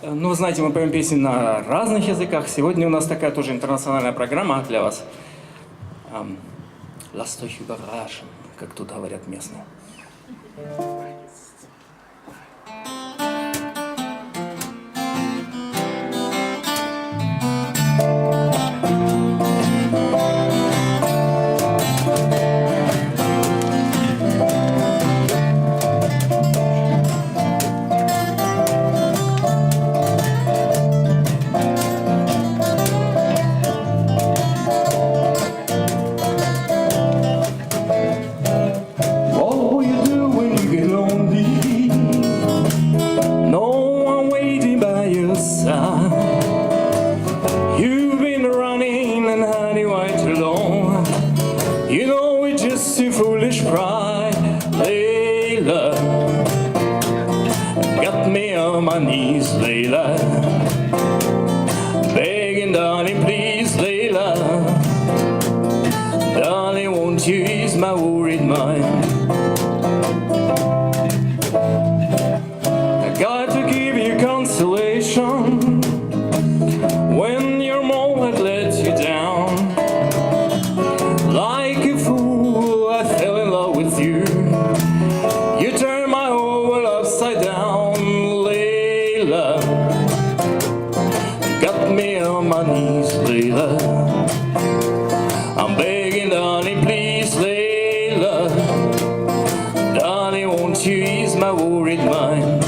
Ну, вы знаете, мы поем песни на разных языках. Сегодня у нас такая тоже интернациональная программа для вас. Lasst euch überraschen, как тут говорят местные. You've been running and honey way too long. You know it's just your foolish pride, Layla. Got me on my knees, Layla. Begging, darling, please, Layla. Darling, won't you ease my worried mind? I got to give you consolation when your mom had let you down. Like a fool, I fell in love with you. You turned my whole world upside down, Layla. Got me on my knees, Layla. I'm begging, darling, please, Layla. Darling, won't you ease my worried mind?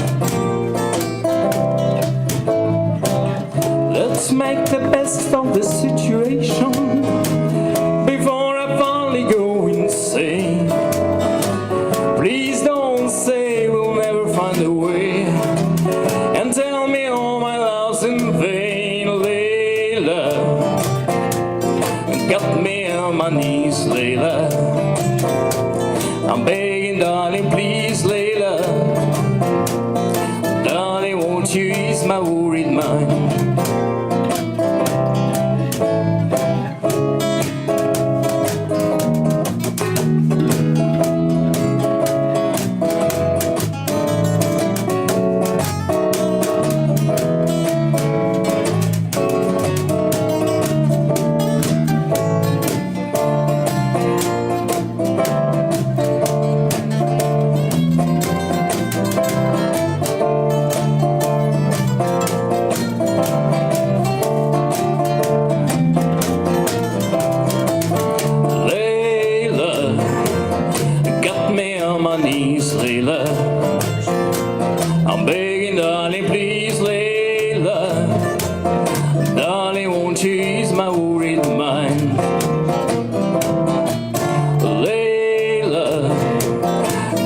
Let's make the best of the situation before I finally go insane. Please don't say we'll never find a way and tell me all my love's in vain, Layla. Got me on my knees, Layla. I'm begging, darling, please, Layla. Darling, won't you ease my worried mind? Layla, I'm begging, darling, please, Layla. Darling, won't you ease my worried mind? Layla,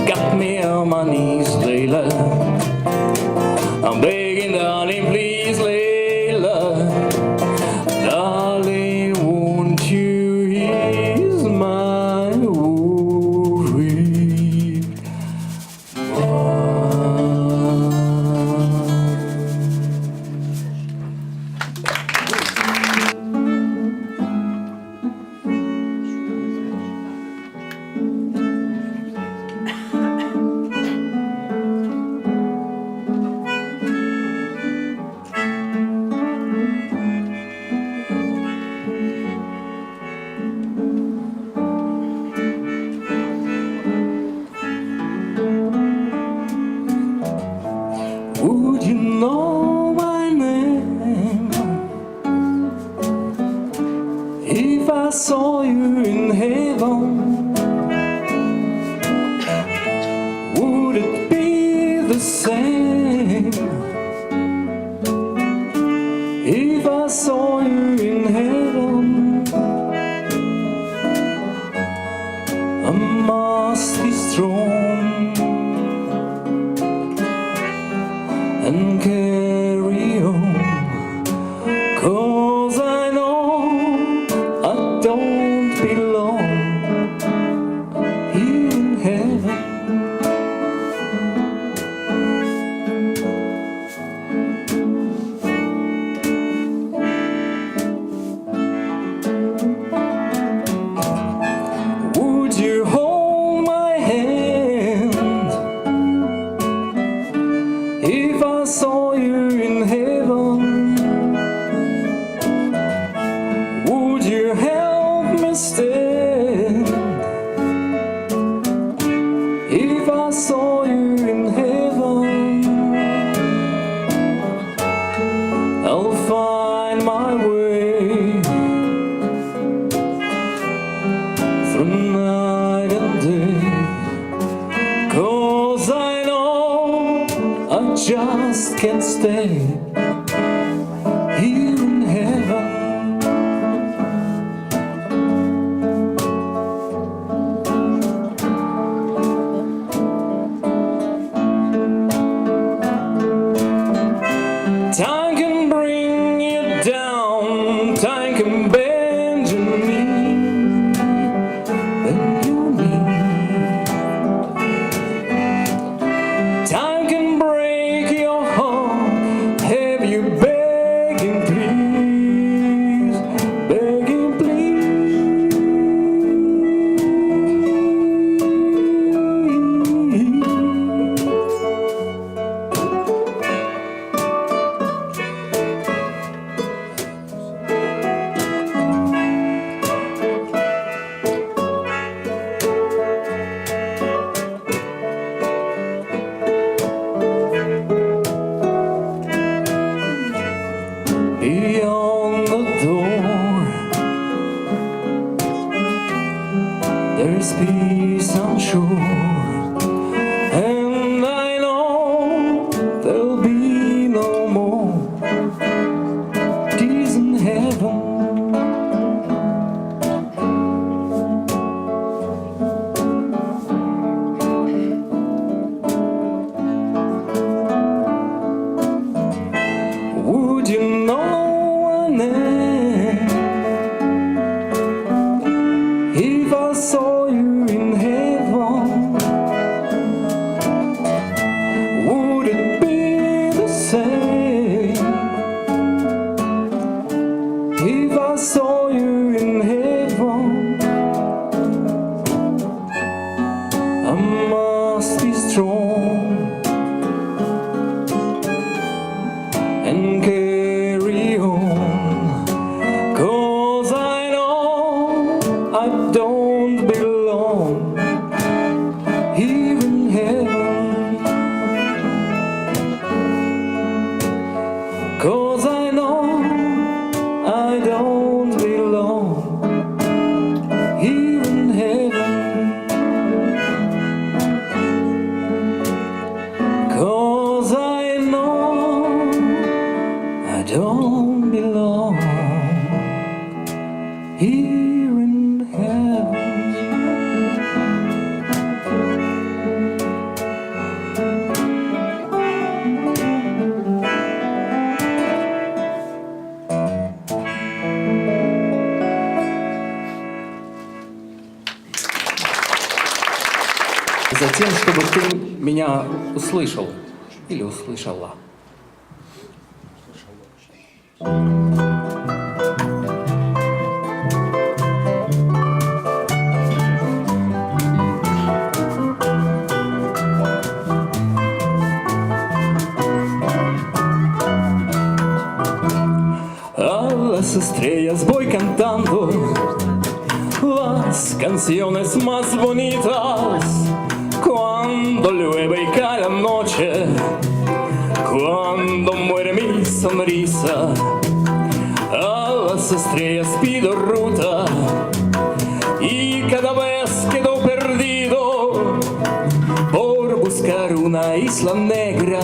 got me on my knees, Layla. I'm begging, darling, please, Layla. Darling, won't you ease my worried? Would you know my name if I saw you in heaven? Would it be the same if I saw you in heaven? I must be strong and carry on, 'cause I know I don't belong here in heaven. Would you hold my hand if I saw you in heaven, would you help me stand? If I saw you in heaven, I'll find my way through night and day, 'cause I know I just can't stay here in heaven. Time can bring you down, time can bend your knee, bend your knee. Time can break your heart, have you begging please, begging please. Beyond the door, there's peace, I'm sure, and I know there'll be no more tears in heaven. Would you know if I saw you in heaven? Would it be the same if I saw you in heaven? I must be strong and carry on, 'cause I know I don't belong here in heaven. 'Cause I know I don't belong here in heaven. 'Cause I know I don't belong here in heaven. Затем, чтобы ты меня услышал или услышала. A las estrellas voy cantando las canciones más bonitas, cuando llueve y cae la noche, cuando muere mi sonrisa. A las estrellas pido ruta y cada vez quedo perdido por buscar una isla negra,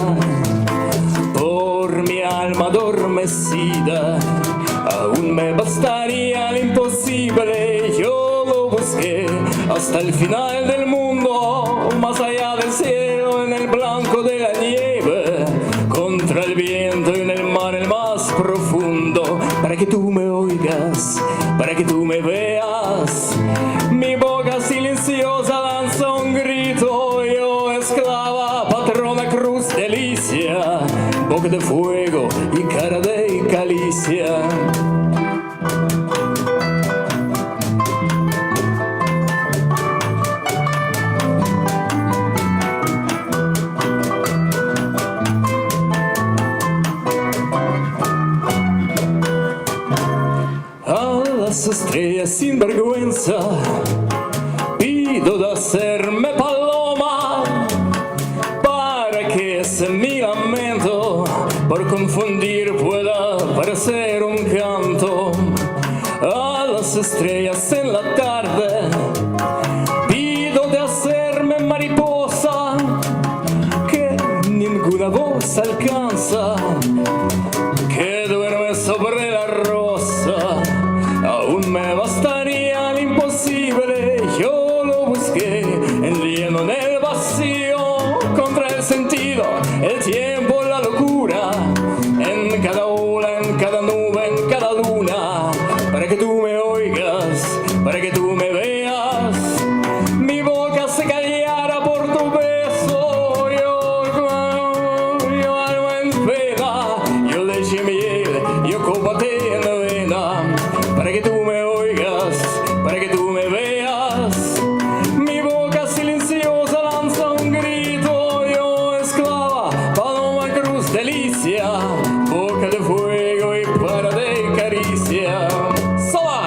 por mi alma adormecida. Aún me bastaría lo imposible, yo lo busqué hasta el final del mundo, más allá del cielo, en el blanco de la nieve, contra el viento y en el mar el más profundo, para que tú me oigas, para que tú me veas. Mi boca silenciosa lanza un grito, yo esclava, patrona cruz delicia, boca de fuego y cara de calicia. estrellas sin vergüenza, pido de hacerme paloma para que ese mi lamento por confundir pueda parecer un canto. A las estrellas en la tarde pido de hacerme mariposa que ninguna voz alcanza, que duerme sobre la rosa. Aún me bastaría lo imposible, yo lo busqué lleno en el vacío, contra el sentido, el tiempo, la locura, en cada ola, en cada nube, en cada luna, para que tú me oigas, para que tú me veas, mi boca se callara por tu beso, yo alma en pena, yo leche miel, yo copa té en la vena, para que tú me oigas, para que tú me veas, mi boca silenciosa lanza un grito, yo esclava, paloma cruz delicia, boca de fuego y para de caricia. ¡Sola!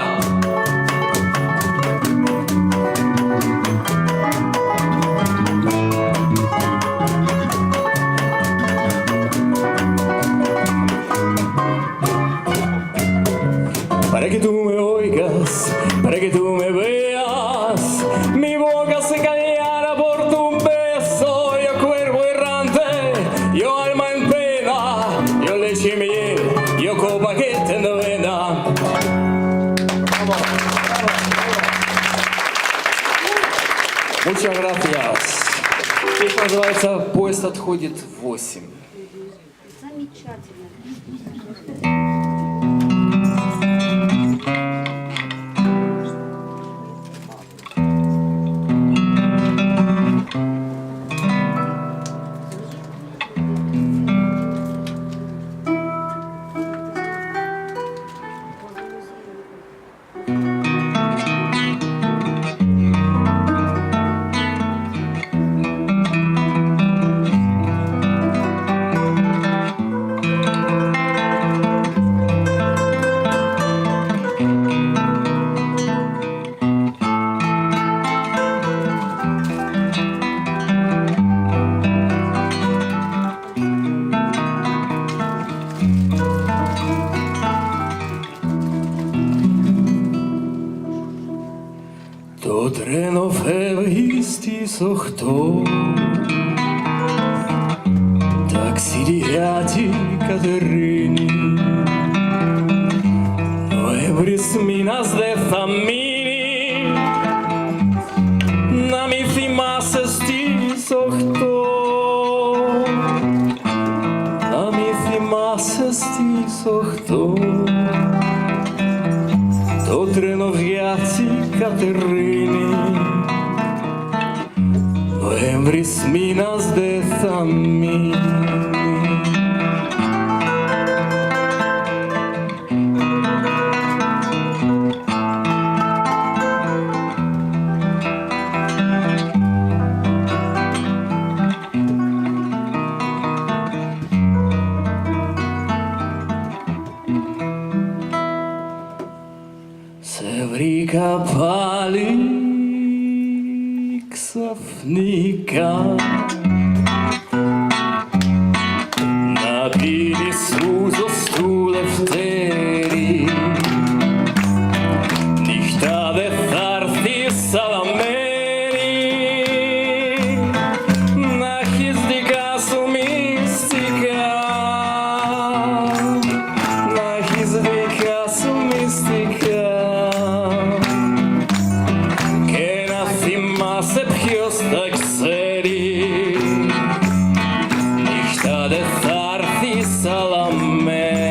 Para que tú me oigas, para que tú me veas, mi boca se callara por tu beso, yo cuervo errante, yo alma en pena, yo leche y miel, yo copa que te novena. Muchas gracias. Песня называется «Поезд отходит в 8». Замечательно. То treno febbristi хто, так сидіяті Катерині, Noebris minas de famini, να μη θυμάσαι στις 8, να μη θυμάσαι στις 8. Το τρένο βιάζει Κατερίνη, Noembris minas de famini. Σε βρήκα πάλι ξαφνικά να πίνεις ούζος του Λευτέρη, νύχτα δε θα έρθει σαλαμένη, να έχεις δικά σου μυστικά, να έχεις δικά σου μυστικά. Θυμάσαι ποιος τα ξέρει, νύχτα δε θα έρθει σαλαμέρι.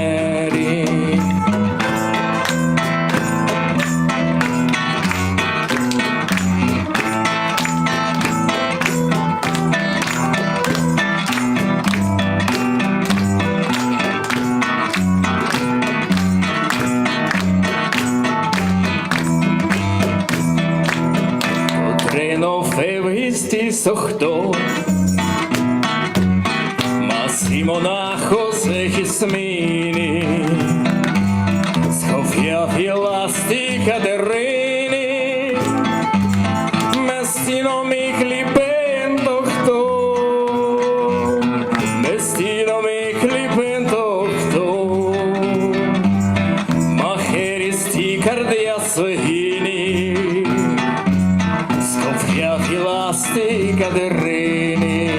Τρένο φεύγει στις 8, μα εσύ μονάχος έχεις μείνει. Σχοφιά φυλαστικά Катерини.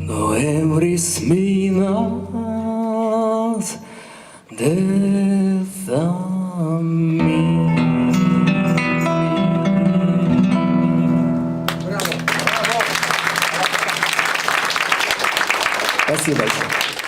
Ноемврі смінат, де там мій. Спасибо большое.